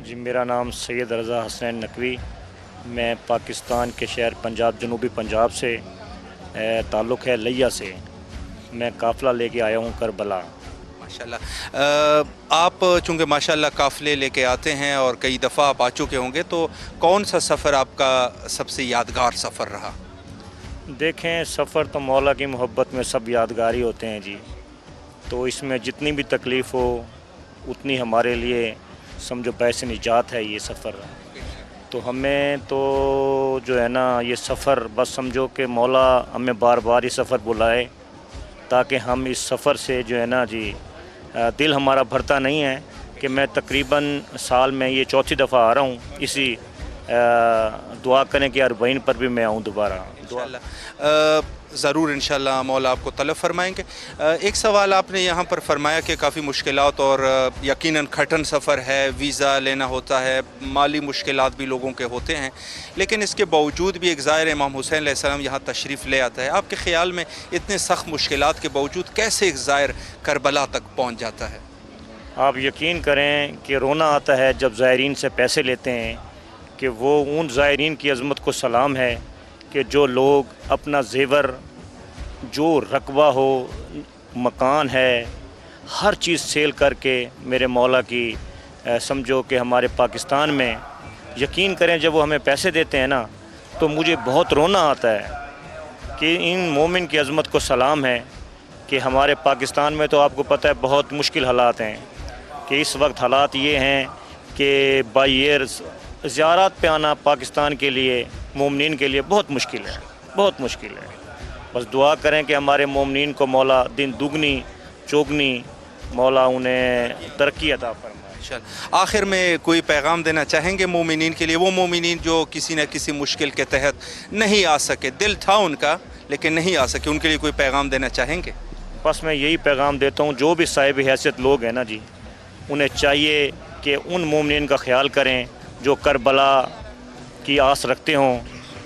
जी, मेरा नाम सैयद रज़ा हसनैन नकवी। मैं पाकिस्तान के शहर पंजाब, जनूबी पंजाब से ताल्लुक़ है लिया से। मैं काफ़िला लेके आया हूँ करबला। माशाल्लाह। आप चूँकि माशाल्लाह काफ़िले लेके आते हैं और कई दफ़ा आप आ चुके होंगे, तो कौन सा सफ़र आपका सबसे यादगार सफ़र रहा? देखें, सफ़र तो मौला की मोहब्बत में सब यादगार ही होते हैं जी। तो इसमें जितनी भी तकलीफ़ हो उतनी हमारे लिए समझो पैसे निजात है ये सफ़र। तो हमें तो जो है ना ये सफ़र बस समझो कि मौला हमें बार बार ये सफ़र बुलाए, ताकि हम इस सफ़र से जो है ना जी दिल हमारा भरता नहीं है कि मैं तकरीबन साल में ये चौथी दफ़ा आ रहा हूँ। इसी दुआ करें कि अरबईन पर भी मैं आऊँ दोबारा। ज़रूर इंशाल्लाह मौला आपको तलब फरमाएंगे। एक सवाल आपने यहाँ पर फरमाया कि काफ़ी मुश्किलात और यकीनन कठिन सफ़र है, वीज़ा लेना होता है, माली मुश्किलात भी लोगों के होते हैं, लेकिन इसके बावजूद भी एक ज़ाहिर इमाम हुसैन अलैहिस्सलाम यहाँ तशरीफ़ ले आता है। आपके ख़्याल में इतने सख्त मुश्किलात के बावजूद कैसे एक ज़ाहिर करबला तक पहुँच जाता है? आप यकीन करें कि रोना आता है जब ज़ायरीन से पैसे लेते हैं कि वो उन ज़ायरीन की अज़मत को सलाम है कि जो लोग अपना ज़ेवर, जो रकबा हो, मकान है, हर चीज़ सेल करके मेरे मौला की समझो कि हमारे पाकिस्तान में यकीन करें जब वो हमें पैसे देते हैं ना, तो मुझे बहुत रोना आता है कि इन मोमिन की अज़मत को सलाम है कि हमारे पाकिस्तान में तो आपको पता है बहुत मुश्किल हालात हैं कि इस वक्त हालात ये हैं कि बाई एयर ज़ियारत पे आना पाकिस्तान के लिए, मोमिनीन के लिए बहुत मुश्किल है, बहुत मुश्किल है। बस दुआ करें कि हमारे मोमिनीन को मौला दिन दुगनी चौगनी मौला उन्हें तरक्की अता फरमाए। आखिर में कोई पैगाम देना चाहेंगे मोमिनीन के लिए, वो मोमिनीन जो किसी न किसी मुश्किल के तहत नहीं आ सके, दिल था उनका लेकिन नहीं आ सके, उनके लिए कोई पैगाम देना चाहेंगे? बस मैं यही पैगाम देता हूँ, जो भी साहिब हैसियत लोग हैं ना जी, उन्हें चाहिए कि उन मोमिनीन का ख्याल करें जो करबला की आस रखते हों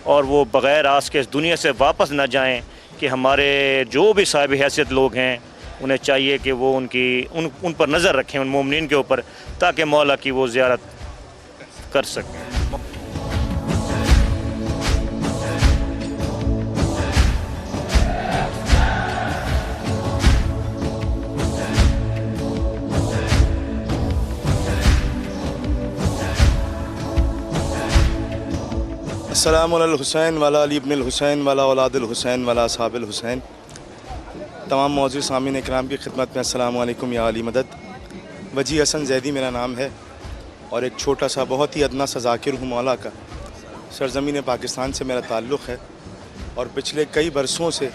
और वो बग़ैर आस के इस दुनिया से वापस न जाएं। कि हमारे जो भी साहिब हैसियत लोग हैं उन्हें चाहिए कि वो उन पर नज़र रखें, उन मोमिनीन के ऊपर, ताकि मौला की वो ज़ियारत कर सकें। अस्सलामु अल हुसैन वाला अली इब्न हुसैन वाला औलादुल हुसैन वाला असहाबुल हुसैन। तमाम मौजूद सामीन इकराम की खिदमत में अस्सलामु अलैकुम या अली मदद। वजी हसन जैदी मेरा नाम है और एक छोटा सा बहुत ही अदना सा ज़ाकिर हूँ मौला का। सरज़मीन पाकिस्तान से मेरा ताल्लुक़ है और पिछले कई बरसों से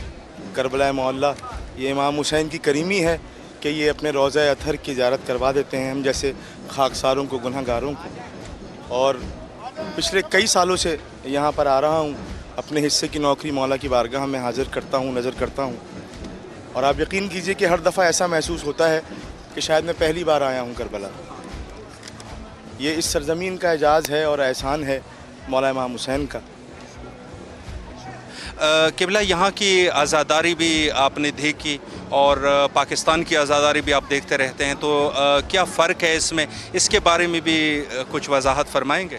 करबला मौला ये इमाम हुसैन की करीमी है कि ये अपने रोज़ा अतहर की ज़ियारत करवा देते हैं हम जैसे खाकसारों को, गुनहगारों को। और पिछले कई सालों से यहाँ पर आ रहा हूँ, अपने हिस्से की नौकरी मौला की बारगाह में हाज़िर करता हूँ, नज़र करता हूँ। और आप यकीन कीजिए कि हर दफ़ा ऐसा महसूस होता है कि शायद मैं पहली बार आया हूँ करबला। ये इस सरज़मीन का एजाज़ है और एहसान है मौला इमाम हुसैन का। क़िबला यहाँ की आज़ादारी भी आपने देखी और पाकिस्तान की आज़ादारी भी आप देखते रहते हैं, तो क्या फ़र्क है इसमें, इसके बारे में भी कुछ वजाहत फरमाएँगे?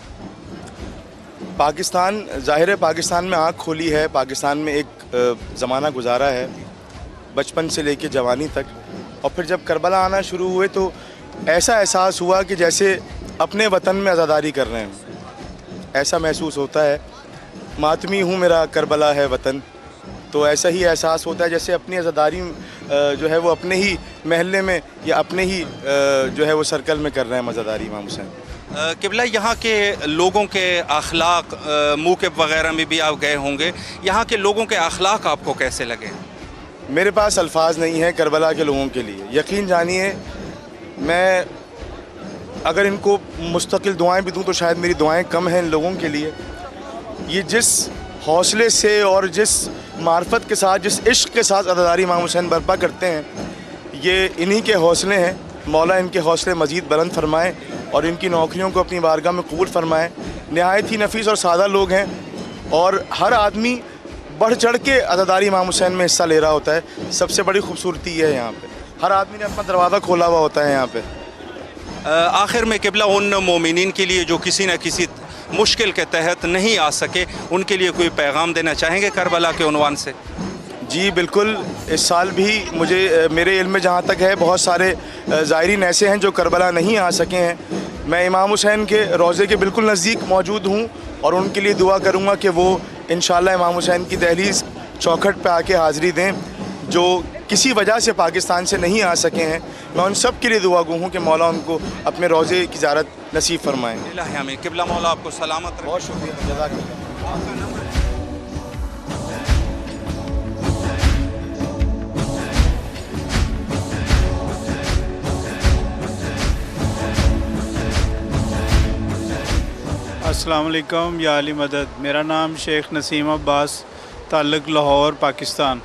पाकिस्तान ज़ाहिर है, पाकिस्तान में आँख खोली है, पाकिस्तान में एक ज़माना गुजारा है बचपन से लेके जवानी तक, और फिर जब करबला आना शुरू हुए तो ऐसा एहसास हुआ कि जैसे अपने वतन में आज़ादारी कर रहे हैं, ऐसा महसूस होता है। मातमी हूँ मेरा करबला है वतन, तो ऐसा ही एहसास होता है जैसे अपनी आज़ादारी जो है वो अपने ही महल्ले में या अपने ही जो है वो सर्कल में कर रहे हैं आज़ादारी इमाम हुसैन। क़िबला यहाँ के लोगों के अखलाक, मौक़िफ़ वग़ैरह में भी आप गए होंगे, यहाँ के लोगों के अखलाक आपको कैसे लगे? मेरे पास अल्फाज नहीं है करबला के लोगों के लिए। यकीन जानिए, मैं अगर इनको मुस्तकिल दुआएं भी दूं तो शायद मेरी दुआएं कम हैं इन लोगों के लिए। ये जिस हौसले से और जिस मार्फत के साथ, जिस इश्क़ के साथ अज़ादारी इमाम हुसैन बर्पा करते हैं, ये इन्हीं के हौसले हैं। मौला इनके हौसले मज़ीद बुलंद फरमाएँ और इनकी नौकरियों को अपनी बारगाह में कबूल फरमाएँ। नहायत ही नफीस और सादा लोग हैं और हर आदमी बढ़ चढ़ के अज़ादारी इमाम हुसैन में हिस्सा ले रहा होता है। सबसे बड़ी खूबसूरती है यहाँ पे हर आदमी ने अपना दरवाज़ा खोला हुआ होता है यहाँ पे। آخر میں قبلہ ان مومنین کے لیے جو کسی نہ کسی مشکل کے تحت نہیں آ سکے، ان کے لیے کوئی پیغام دینا چاہیں گے کربلا کے عنوان سے؟ جی بالکل، اس سال بھی میرے علم میں جہاں تک ہے بہت سارے زائرین ایسے ہیں جو کربلا نہیں آ سکے ہیں. میں امام حسین کے روضے کے بالکل نزدیک موجود ہوں اور ان کے لیے دعا کروں گا کہ وہ انشاءاللہ امام حسین کی دہلیز چوکھٹ پہ آ کے حاضری دیں، جو کسی وجہ سے پاکستان سے نہیں آ سکے ہیں. میں ان سب کے لیے دعا گو ہوں کہ مولا ان کو اپنے روضے کی زیارت نصیب فرمائیں. الہی آمین. قبلہ مولا آپ کو سلامت رکھے. بہت شکریہ، جزاک اللہ. السلام علیکم، یا علی مدد. میرا نام شیخ نسیم عباس، تعلق لاہور، پاکستان.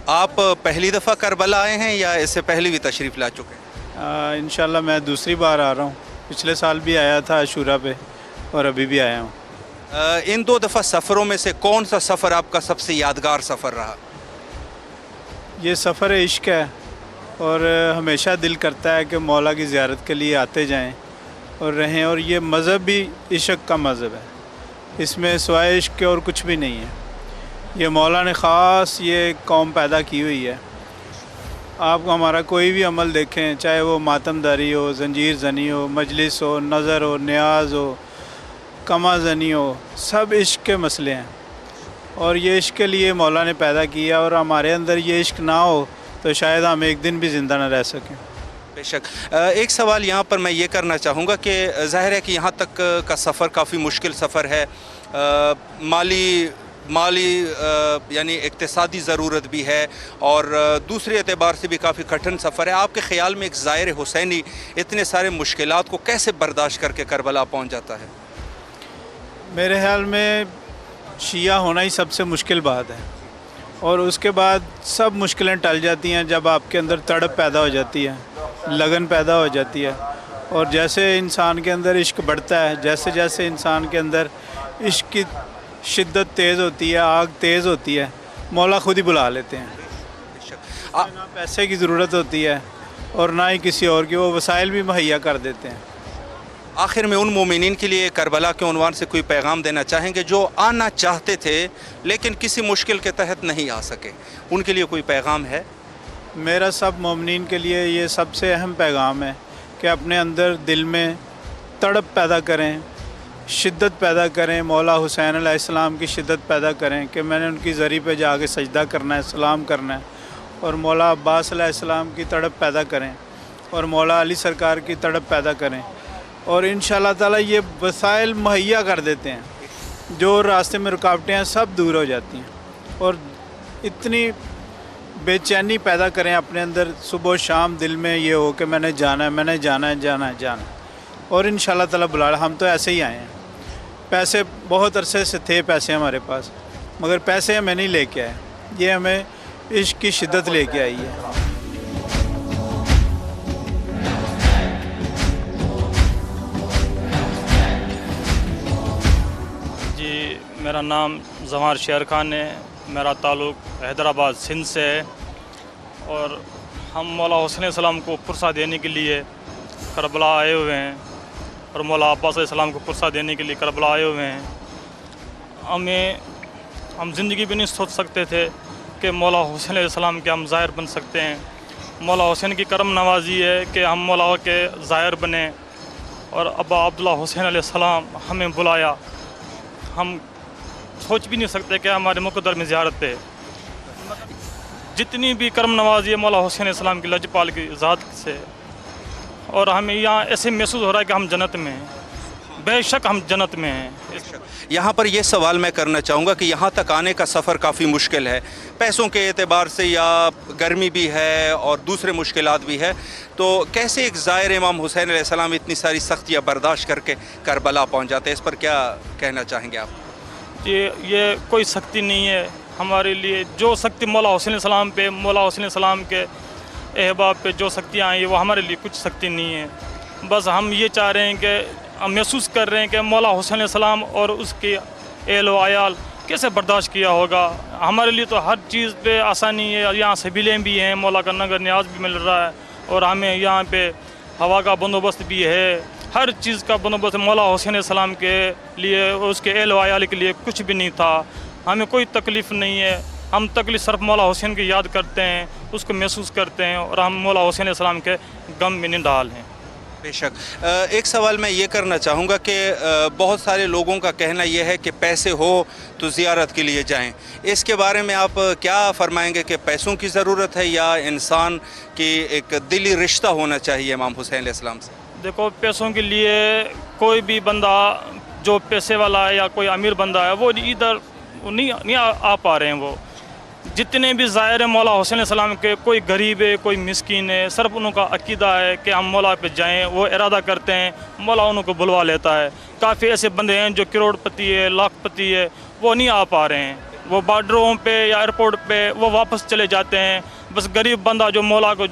آپ پہلی دفعہ کربلا آئے ہیں یا اس سے پہلے بھی تشریف لا چکے ہیں؟ انشاءاللہ میں دوسری بار آ رہا ہوں. پچھلے سال بھی آیا تھا عاشورہ پہ اور ابھی بھی آیا ہوں. ان 2 دفعہ سفروں میں سے کون سا سفر آپ کا سب سے یادگار سفر رہا؟ یہ سفر عشق ہے اور ہمیشہ دل کرتا ہے کہ مولا کی زیارت کے لیے آتے جائیں اور رہیں. اور یہ مذہب بھی عشق کا مذہب ہے، اس میں سوائے عشق کے اور کچھ بھی نہیں ہے. یہ مولا نے خاص یہ قوم پیدا کی ہوئی ہے. آپ ہمارا کوئی بھی عمل دیکھیں، چاہے وہ ماتم داری ہو، زنجیر زنی ہو، مجلس ہو، نظر ہو، نیاز ہو، کما زنی ہو، سب عشق کے مسئلے ہیں. اور یہ عشق کے لیے مولا نے پیدا کیا، اور ہمارے اندر یہ عشق نہ ہو تو شاید ہم ایک دن بھی زندہ نہ رہ سکیں. بے شک. ایک سوال یہاں پر میں یہ کرنا چاہوں گا کہ ظاہر ہے کہ یہاں تک کا سفر کافی مشکل سفر ہے، مالی یعنی اقتصادی ضرورت بھی ہے، اور دوسرے اعتبار سے بھی کافی کٹھن سفر ہے. آپ کے خیال میں ایک زائر حسینی اتنے سارے مشکلات کو کیسے برداشت کر کے کربلا پہنچ جاتا ہے؟ میرے خیال میں شیعہ ہونا ہی سب سے مشکل بات ہے، اور اس کے بعد سب مشکلیں ٹل جاتی ہیں جب آپ کے اندر تڑپ پیدا ہو جاتی ہے، لگن پیدا ہو جاتی ہے. اور جیسے انسان کے اندر عشق بڑھتا ہے، جیسے جیسے انسان کے اندر عشق کی شدت تیز ہوتی ہے، آگ تیز ہوتی ہے، مولا خود ہی بلا لیتے ہیں. نہ پیسے کی ضرورت ہوتی ہے اور نہ ہی کسی اور کی، وہ وسائل بھی مہیا کر دیتے ہیں. آخر میں ان مومنین کے لیے کربلا کے عنوان سے کوئی پیغام دینا چاہیں گے جو آنا چاہتے تھے لیکن کسی مشکل کے تحت نہیں آ سکے؟ ان کے لیے کوئی پیغام ہے؟ میرا سب مومنین کے لیے یہ سب سے اہم پیغام ہے کہ اپنے اندر دل میں تڑپ پیدا کریں، شدت پیدا کریں، مولا حسین علیہ السلام کی شدت پیدا کریں کہ میں نے ان کی زری پہ جا کے سجدہ کرنا ہے، سلام کرنا ہے. اور مولا عباس علیہ السلام کی تڑپ پیدا کریں اور مولا علی سرکار کی تڑپ پیدا کریں. اور انشاءاللہ تعالیٰ یہ وسائل مہیا کر دیتے ہیں، جو راستے میں رکاوٹیں ہیں سب دور ہو جاتی ہیں. اور اتنی بے چینی پیدا کریں اپنے اندر، صبح و شام دل میں یہ ہو کہ میں نے جانا ہے، میں نے جانا ہے، جانا ہے، جانا ہے. اور انشاءاللہ تعالیٰ بلا. ہم تو ایسے ہی آئے ہیں. پیسے بہت عرصے سے تھے، پیسے ہمارے پاس، مگر پیسے ہمیں نہیں لے کے آئے، یہ ہمیں عشق کی شدت لے کے آئی ہے. جی، میرا نام زمار شیر خان ہے. میرا تعلق حیدرآباد سندھ سے ہے، اور ہم مولا حسین علیہ السلام کو پرسہ دینے کے لیے کربلا آئے ہوئے ہیں، اور مولا عباس علیہ السلام کو پرسہ دینے کے لیے کربلا آئے ہوئے ہیں. ہم زندگی بھی نہیں سوچ سکتے تھے کہ مولا حسین علیہ السلام کے ہم ظاہر بن سکتے ہیں. مولا حسین کی کرم نوازی ہے کہ ہم مولا کے ظاہر بنے، اور ابا عبداللہ حسین علیہ السلام ہمیں بلایا. ہم سوچ بھی نہیں سکتے کہ ہمارے مقدر میں زیارت ہے. جتنی بھی کرم نوازی ہے مولا حسین علیہ السلام کی لجپال کی ذات سے، اور ہمیں یہاں ایسے محسوس ہو رہا ہے کہ ہم جنت میں ہیں. بے شک ہم جنت میں ہیں. یہاں پر یہ سوال میں کرنا چاہوں گا کہ یہاں تک آنے کا سفر کافی مشکل ہے، پیسوں کے اعتبار سے، یا گرمی بھی ہے اور دوسرے مشکلات بھی ہے، تو کیسے ایک زائر امام حسین علیہ السلام اتنی ساری سختیاں برداشت کر کے کربلا پہنچ جاتے ہیں؟ اس پر کیا کہنا چاہیں گے آپ؟ یہ کوئی سختی نہیں ہے ہمارے لیے. جو سختی مولا حسین علیہ السلام پہ، مولا حسین علیہ السلام کے احباب پہ جو سختیاں آئی ہیں، وہ ہمارے لیے کچھ سختی نہیں ہے. بس ہم یہ چاہ رہے ہیں کہ ہم محسوس کر رہے ہیں کہ مولا حسین علیہ السلام اور اس کے اہل و عیال کیسے برداشت کیا ہوگا. ہمارے لیے تو ہر چیز پہ آسانی ہے، یہاں سبیلیں بھی ہیں، مولا کا نگر نیاز بھی مل رہا ہے، اور ہمیں یہاں پہ हवा का बंदोबस्त भी है, हर चीज़ का बंदोबस्त मौला हुसैन सलाम के लिए और उसके अहल वायाल के लिए कुछ भी नहीं था। हमें कोई तकलीफ़ नहीं है, हम तकलीफ़ सिर्फ मौला हुसैन की याद करते हैं, उसको महसूस करते हैं और हम मौला हुसैन सलाम के गम में निढाल हैं। बेशक। एक सवाल मैं ये करना चाहूँगा कि बहुत सारे लोगों का कहना यह है कि पैसे हो तो ज़ियारत के लिए जाएं। इसके बारे में आप क्या फरमाएंगे कि पैसों की ज़रूरत है या इंसान की एक दिली रिश्ता होना चाहिए इमाम हुसैन अलैहिस्सलाम से? देखो, पैसों के लिए कोई भी बंदा जो पैसे वाला है या कोई अमीर बंदा है वो इधर नहीं आ पा रहे हैं। वो जितने भी ज़ाहिर हैं मौला हुसैन सलाम के, कोई गरीब है कोई मिस्कीन है, सिर्फ उनका अकीदा है कि हम मौला पे जाएं, वो इरादा करते हैं, मौला उनको बुलवा लेता है। काफ़ी ऐसे बंदे हैं जो करोड़पति है लाखपति है, वो नहीं आ पा रहे हैं, वो बॉर्डरों पे या एयरपोर्ट पे वो वापस चले जाते हैं। बस गरीब बंदा जो मौला को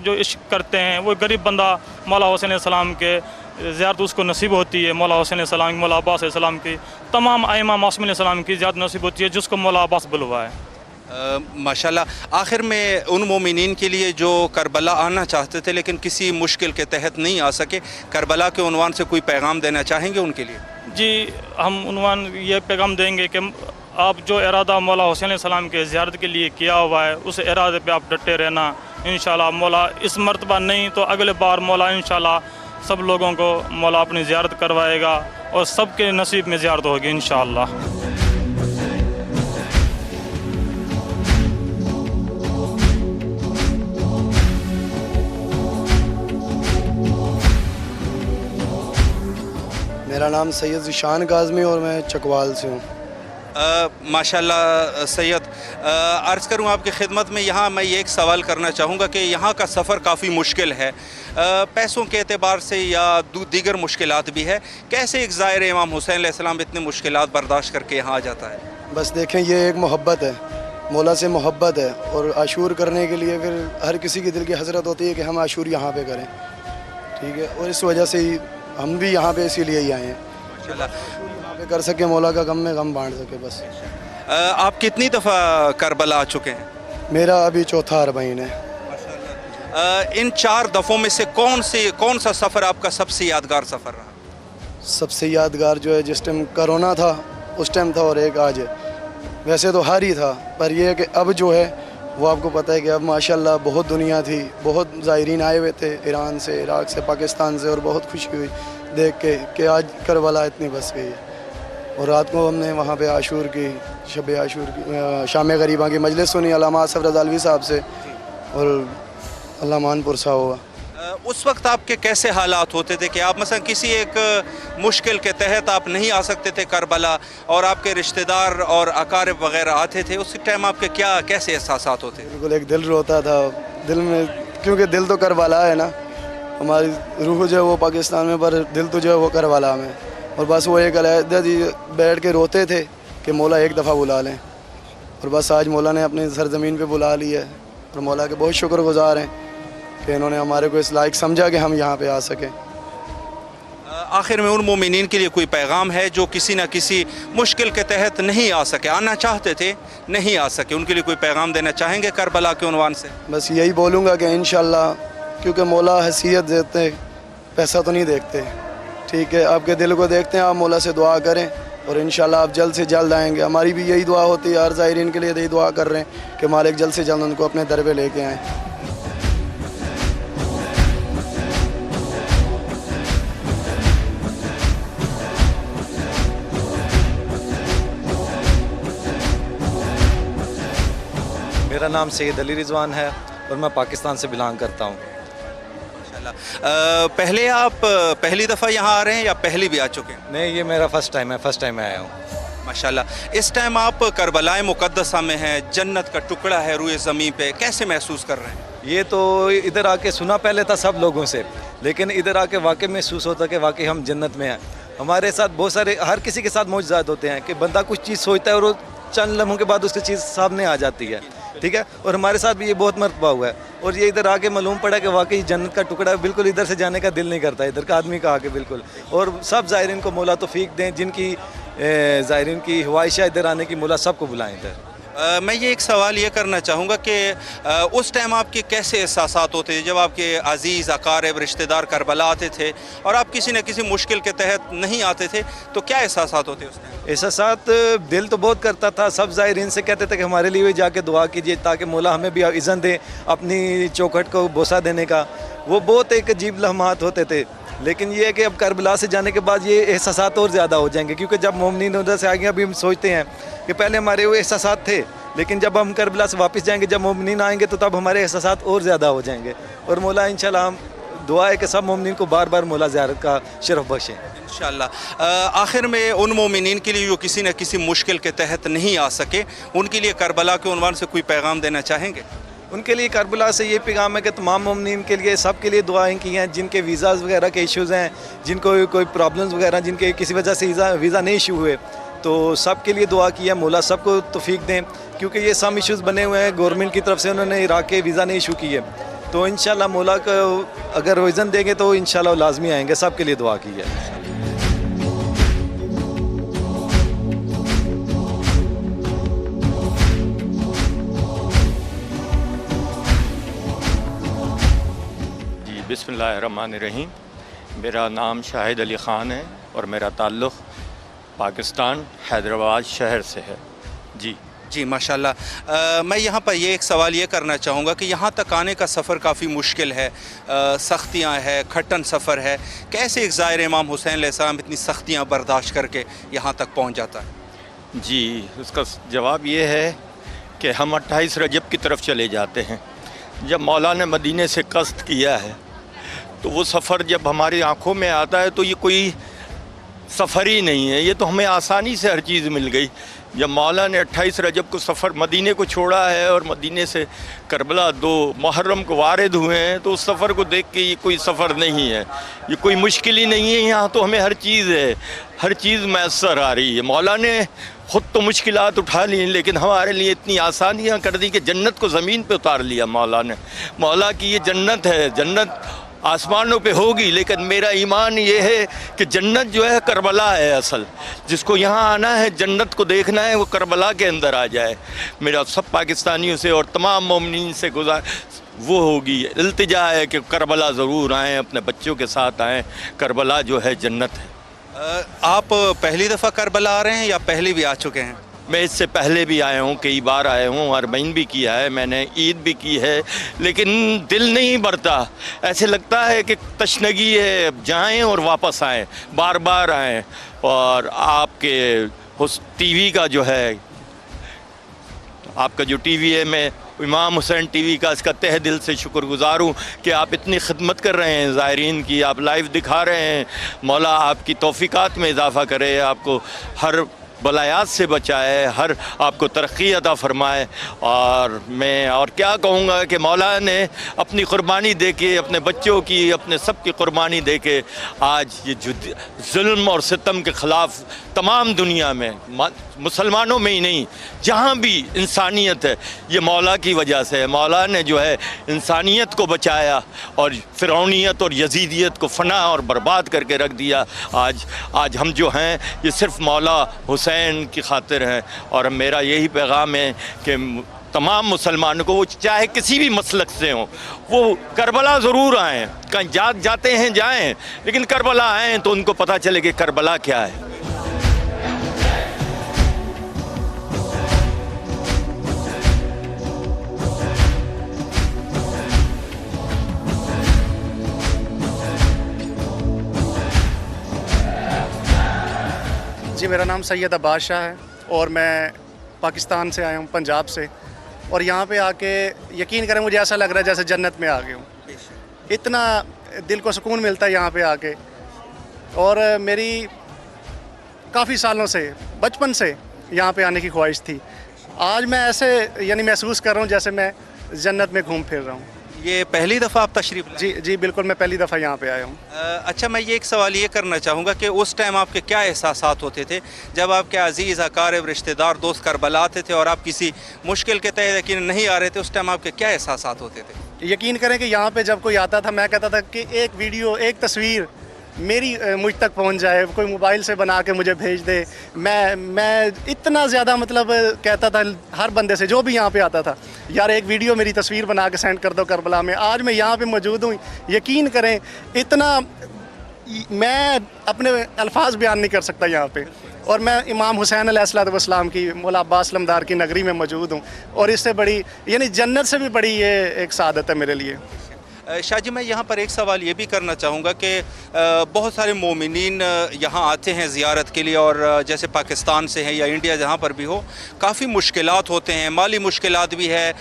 जो इश्क करते हैं, वो गरीब बंदा मौला हुसैन सलाम के ज़ियारत उसको नसीब होती है। मौला हुसैन सलाम, मौला अब्बास सलाम की, तमाम आइमा मासूमिन सलाम की ज़ियारत नसीब होती है जिसको मौला अब्बास बुलवाए। माशाल्लाह। आखिर में उन मोमिनीन के लिए जो करबला आना चाहते थे लेकिन किसी मुश्किल के तहत नहीं आ सके, करबला के उन्वान से कोई पैगाम देना चाहेंगे उनके लिए? जी, हम उन्वान ये पैगाम देंगे कि आप जो इरादा मौला हुसैन सलाम के ज़ियारत के लिए किया हुआ है, उस इरादे पे आप डटे रहना। इंशाल्लाह मौला इस मरतबा नहीं तो अगले बार मौला इंशाल्लाह सब लोगों को मौला अपनी ज़ियारत करवाएगा और सबके नसीब में ज़ियारत होगी इंशाल्लाह। मेरा नाम सैयद ज़ीशान काज़मी और मैं चकवाल से हूँ। माशाल्लाह सैयद, अर्ज़ करूँ आपकी खिदमत में, यहाँ मैं ये एक सवाल करना चाहूँगा कि यहाँ का सफ़र काफ़ी मुश्किल है, पैसों के एतबार से या दीगर मुश्किलात भी है। कैसे एक ज़ाहिर इमाम हुसैन अलैहिस्सलाम इतने मुश्किलात बर्दाश्त करके यहाँ आ जाता है? बस देखें, ये एक मोहब्बत है, मौला से मोहब्बत है और आशूर करने के लिए फिर हर किसी की दिल की हसरत होती है कि हम आशूर यहाँ पे करें, ठीक है, और इस वजह से ही हम भी यहाँ पे इसीलिए ही आए हैं, माशाल्लाह, यहाँ पे कर सके, मौला का गम में गम बांट सके बस। आप कितनी दफ़ा करबला आ चुके हैं? मेरा अभी चौथा अरबईन है। इन 4 दफ़ों में से कौन सा सफ़र आपका सबसे यादगार सफ़र रहा? सबसे यादगार जो है जिस टाइम करोना था उस टाइम था और एक आज है। वैसे तो हर ही था, पर यह है कि अब जो है वो आपको पता है कि अब माशाल्लाह बहुत दुनिया थी, बहुत ज़ायरीन आए हुए थे ईरान से, इराक़ से, पाकिस्तान से, और बहुत खुशी हुई देख के कि आज करबला इतनी बस गई है। और रात को हमने वहाँ पे आशूर की, शब आशूर की, शाम गरीबा की मजलिस सुनी अल्लामा आसफ़ रज़ालवी साहब से और अल्लाह मानपुर साहब हुआ। उस वक्त आपके कैसे हालात होते थे कि आप मसलन किसी एक मुश्किल के तहत आप नहीं आ सकते थे करबला और आपके रिश्तेदार और अकारिब वगैरह आते थे, उस टाइम आपके कैसे एहसासात होते थे? बिल्कुल एक दिल रोता था दिल में, क्योंकि दिल तो करबला है ना, हमारी रूह जो है वो पाकिस्तान में, पर दिल तो जो है वो करबला में। और बस वो एक अलहदा जी बैठ के रोते थे कि मौला एक दफ़ा बुला लें, और बस आज मौला ने अपनी सरज़मीन पे बुला ली है और मौला के बहुत शुक्रगुज़ार हैं कि इन्होंने हमारे को इस लायक समझा कि हम यहाँ पे आ सकें। आखिर में उन मोमिनीन के लिए कोई पैगाम है जो किसी न किसी मुश्किल के तहत नहीं आ सके, आना चाहते थे नहीं आ सके, उनके लिए कोई पैगाम देना चाहेंगे करबला के उन्वान से? बस यही बोलूँगा कि इंशाल्लाह, क्योंकि मौला हैसियत देते, पैसा तो नहीं देखते, ठीक है, आपके दिल को देखते हैं। आप मौला से दुआ करें और इंशाल्लाह आप जल्द से जल्द आएंगे। हमारी भी यही दुआ होती है, हर ज़ायरीन के लिए यही दुआ कर रहे हैं कि मालिक जल्द से जल्द उनको अपने दर पे लेके आएँ। मेरा नाम सैयद अली रिजवान है और मैं पाकिस्तान से बिलोंग करता हूँ। पहले आप पहली दफ़ा यहाँ आ रहे हैं या पहले भी आ चुके हैं? नहीं, ये मेरा फर्स्ट टाइम है, फर्स्ट टाइम आया हूँ। माशाल्लाह। इस टाइम आप करबलाए मुक़द्दसा में हैं, जन्नत का टुकड़ा है रूए ज़मीन पे, कैसे महसूस कर रहे हैं? ये तो इधर आके सुना पहले था सब लोगों से, लेकिन इधर आके वाकई महसूस होता कि वाकई हम जन्नत में हैं। हमारे साथ बहुत सारे, हर किसी के साथ मौजूद होते हैं कि बंदा कुछ चीज़ सोचता है और वो चंद लम्हों के बाद उसकी चीज़ सामने आ जाती है, ठीक है, और हमारे साथ भी ये बहुत मरतबा हुआ है। और ये इधर आके मालूम पड़ा कि वाकई जन्नत का टुकड़ा है, बिल्कुल इधर से जाने का दिल नहीं करता, इधर का आदमी का आके बिल्कुल। और सब ज़ायरीन को मौला तौफीक दें, जिनकी ज़ायरीन की ख्वाहिश है इधर आने की, मौला सबको बुलाएं इधर। मैं ये एक सवाल ये करना चाहूँगा कि उस टाइम आपके कैसे एहसासात होते थे जब आपके अजीज़ अकारिब रिश्तेदार करबला आते थे और आप किसी न किसी मुश्किल के तहत नहीं आते थे, तो क्या एहसासात होते उस टाइम? एहसासात दिल तो बहुत करता था। सब ज़ायरीन से कहते थे कि हमारे लिए भी जाके दुआ कीजिए ताकि मौला हमें भी इज़्ज़त दे अपनी चौखट को बोसा देने का। वो बहुत एक अजीब लम्हात होते थे। लेकिन ये है कि अब करबला से जाने के बाद ये एहसासात और ज़्यादा हो जाएंगे, क्योंकि जब मोमिनीन उधर से आगे अभी हम सोचते हैं कि पहले हमारे वो एहसासात थे, लेकिन जब हम करबला से वापस जाएंगे, जब मोमिनीन आएंगे तो तब हमारे एहसासात और ज़्यादा हो जाएंगे। और मौला इंशाल्लाह हम दुआ है कि सब मोमिनीन को बार बार मौला ज़ियारत का शरफ बख्शें इंशाअल्लाह। आखिर में उन मोमिनीन के लिए जो किसी न किसी मुश्किल के तहत नहीं आ सके, उनके लिए करबला के उन्वान से कोई पैगाम देना चाहेंगे? उनके लिए करबला से ये पैगाम है कि तमाम मोमिनीन के लिए, सब के लिए दुआएं की हैं जिनके वीज़ाज़ वगैरह के इश्यूज़ हैं, जिनको कोई प्रॉब्लम्स वगैरह जिनके किसी वजह से वीज़ा नहीं इशू हुए, तो सब के लिए दुआ की है। मौला सबको तौफीक दें, क्योंकि ये सम इश्यूज़ बने हुए हैं गवर्नमेंट की तरफ से, उन्होंने इराक़ के वीज़ा नहीं इशू किए। तो इंशाल्लाह मौला को अगर विज़न देंगे तो इंशाल्लाह लाजमी आएंगे। सब के लिए दुआ की है। बिस्मिल्लाहिर्रहमानिर्रहीम। मेरा नाम शाहिद अली ख़ान है और मेरा ताल्लुक़ पाकिस्तान हैदराबाद शहर से है। जी जी माशाल्लाह। मैं यहाँ पर ये एक सवाल ये करना चाहूँगा कि यहाँ तक आने का सफ़र काफ़ी मुश्किल है, सख्तियाँ है, खट्टन सफ़र है। कैसे एक ज़ायर इमाम हुसैन अलैहिस्सलाम इतनी सख्तियाँ बर्दाश्त करके यहाँ तक पहुँच जाता है? जी, उसका जवाब ये है कि हम 28 रजब की तरफ चले जाते हैं। जब मौला ने मदीने से कस्द किया है तो वो सफ़र जब हमारी आँखों में आता है तो ये कोई सफ़र ही नहीं है, ये तो हमें आसानी से हर चीज़ मिल गई। जब मौला ने 28 रजब को सफ़र मदीने को छोड़ा है और मदीने से करबला 2 मुहर्रम को वारिद हुए हैं, तो उस सफ़र को देख के ये कोई सफ़र नहीं है, ये कोई मुश्किल ही नहीं है। यहाँ तो हमें हर चीज़ है, हर चीज़ मैसर आ रही है। मौला ने ख़ुद तो मुश्किलात उठा ली, लेकिन हमारे लिए इतनी आसानियाँ कर दी कि जन्नत को ज़मीन पे उतार लिया मौला ने। मौला की ये जन्नत है, जन्नत आसमानों पे होगी, लेकिन मेरा ईमान ये है कि जन्नत जो है करबला है असल। जिसको यहाँ आना है, जन्नत को देखना है, वो करबला के अंदर आ जाए। मेरा सब पाकिस्तानियों से और तमाम मोमिनीन से वो होगी, इल्तिजा है कि करबला ज़रूर आएँ, अपने बच्चों के साथ आएँ। करबला जो है जन्नत है। आप पहली दफ़ा करबला आ रहे हैं या पहले भी आ चुके हैं? मैं इससे पहले भी आया हूँ, कई बार आया हूँ, अरबईन भी किया है मैंने, ईद भी की है, लेकिन दिल नहीं भरता। ऐसे लगता है कि तशनगी है, अब जाएँ और वापस आएँ, बार बार आएँ। और आपके टीवी का जो है, आपका जो टीवी है, मैं इमाम हुसैन टीवी का इसका तहे दिल से शुक्रगुज़ार हूँ कि आप इतनी खिदमत कर रहे हैं ज़ायरीन की, आप लाइव दिखा रहे हैं। मौला आपकी तौफ़ीक़ात में इजाफ़ा करे, आपको हर बलायात से बचाए, हर आपको तरक्की अता फ़रमाए। और मैं और क्या कहूँगा कि मौला ने अपनी क़ुरबानी दे के, अपने बच्चों की, अपने सब की क़ुरबानी दे के आज ये जुल्म और सितम के ख़िलाफ़ तमाम दुनिया में, मुसलमानों में ही नहीं, जहाँ भी इंसानियत है, ये मौला की वजह से है। मौला ने जो है इंसानियत को बचाया और फ़िरौनियत और यजीदियत को फ़ना और बर्बाद करके रख दिया। आज हम जो हैं ये सिर्फ़ मौला हुसैन की खातिर हैं। और मेरा यही पैगाम है कि तमाम मुसलमानों को, वो चाहे किसी भी मसलक से हों, वो करबला ज़रूर आएँ। कहीं जाते हैं जाएँ, लेकिन करबला आएँ तो उनको पता चले कि करबला क्या है। जी, मेरा नाम सैयद अब्बास शाह है और मैं पाकिस्तान से आया हूँ, पंजाब से। और यहाँ पे आके यकीन करें मुझे ऐसा लग रहा है जैसे जन्नत में आ गया हूँ। इतना दिल को सुकून मिलता है यहाँ पे आके। और मेरी काफ़ी सालों से, बचपन से यहाँ पे आने की ख्वाहिश थी। आज मैं ऐसे यानी महसूस कर रहा हूँ जैसे मैं जन्नत में घूम फिर रहा हूँ। ये पहली दफ़ा आप तशरीफ़ लाए? जी बिल्कुल, मैं पहली दफ़ा यहाँ पे आया हूँ। अच्छा, मैं ये एक सवाल ये करना चाहूँगा कि उस टाइम आपके क्या एहसासात होते थे जब आपके अजीज़ अकारिब रिश्तेदार दोस्त करबला आते थे और आप किसी मुश्किल के तहत यकीन नहीं आ रहे थे? उस टाइम आपके क्या एहसासात होते थे? यकीन करें कि यहाँ पे जब कोई आता था, मैं कहता था कि एक वीडियो, एक तस्वीर मेरी मुझ तक पहुंच जाए, कोई मोबाइल से बना के मुझे भेज दे। मैं इतना ज़्यादा मतलब कहता था हर बंदे से जो भी यहाँ पे आता था, यार एक वीडियो मेरी तस्वीर बना के सेंड कर दो करबला में। आज मैं यहाँ पे मौजूद हूँ, यकीन करें इतना मैं अपने अल्फाज बयान नहीं कर सकता यहाँ पे। और मैं इमाम हुसैन अलैहिस्सलाम की मौला अब्बास लमदार की नगरी में मौजूद हूँ, और इससे बड़ी यानी जन्नत से भी बड़ी ये एक सआदत है मेरे लिए। शाह जी, मैं यहाँ पर एक सवाल ये भी करना चाहूँगा कि बहुत सारे मोमिनीन यहाँ आते हैं ज़ियारत के लिए, और जैसे पाकिस्तान से हैं या इंडिया जहाँ पर भी हो, काफ़ी मुश्किलात होते हैं, माली मुश्किलात भी है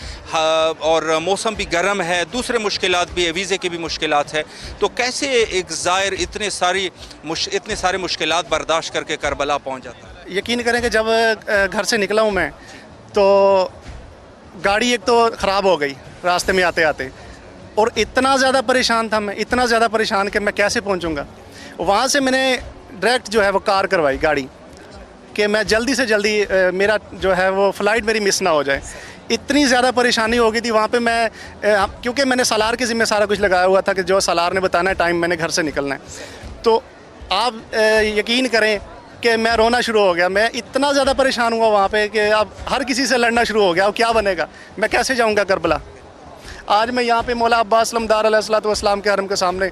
और मौसम भी गर्म है, दूसरे मुश्किलात भी है, वीज़े की भी मुश्किलात है। तो कैसे एक ज़ायर इतने सारे मुश्किलात बर्दाश्त करके करबला पहुँच जाता है? यकीन करें कि जब घर से निकला हूँ मैं, तो गाड़ी एक तो ख़राब हो गई रास्ते में आते आते, और इतना ज़्यादा परेशान था मैं, इतना ज़्यादा परेशान कि मैं कैसे पहुंचूंगा। वहाँ से मैंने डायरेक्ट जो है वो कार करवाई गाड़ी, कि मैं जल्दी से जल्दी मेरा जो है वो फ़्लाइट मेरी मिस ना हो जाए। इतनी ज़्यादा परेशानी हो गई थी वहाँ पे। मैं क्योंकि मैंने सालार के ज़िम्मे सारा कुछ लगाया हुआ था कि जो सालार ने बताना है टाइम मैंने घर से निकलना है, तो आप यकीन करें कि मैं रोना शुरू हो गया। मैं इतना ज़्यादा परेशान हुआ वहाँ पे कि अब हर किसी से लड़ना शुरू हो गया, अब क्या बनेगा, मैं कैसे जाऊँगा करबला। आज मैं यहाँ पे मौला अब्बास लमदार अलैहिस्सलाम के हरम के सामने,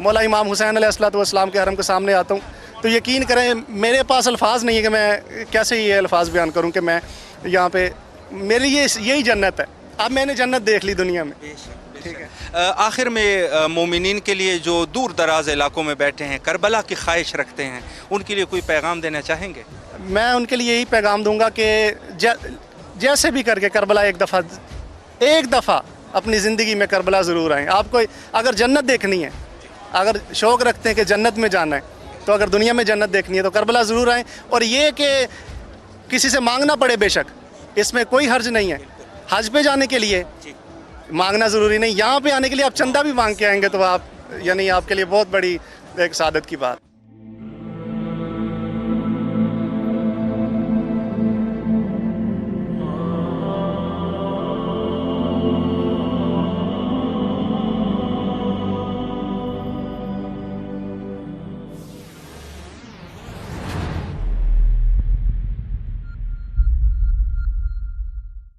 मौला इमाम हुसैन अलैहिस्सलाम के हरम के सामने आता हूँ, तो यकीन करें मेरे पास अल्फाज नहीं है कि मैं कैसे ये अल्फाज बयान करूँ कि मैं यहाँ पे, मेरे लिए यही जन्नत है। अब मैंने जन्नत देख ली दुनिया में। ठीक है, आखिर में मोमिनीन के लिए जो दूर दराज इलाकों में बैठे हैं, करबला की ख्वाहिश रखते हैं, उनके लिए कोई पैगाम देना चाहेंगे? मैं उनके लिए यही पैगाम दूंगा कि जैसे भी करके करबला एक दफ़ा अपनी ज़िंदगी में करबला ज़रूर आएँ। आपको अगर जन्नत देखनी है, अगर शौक़ रखते हैं कि जन्नत में जाना है, तो अगर दुनिया में जन्नत देखनी है तो करबला ज़रूर आएँ। और ये कि किसी से मांगना पड़े, बेशक इसमें कोई हर्ज नहीं है। हज पे जाने के लिए मांगना ज़रूरी नहीं, यहाँ पे आने के लिए आप चंदा भी मांग के आएंगे तो आप यानी आपके लिए बहुत बड़ी एक सादत की बात।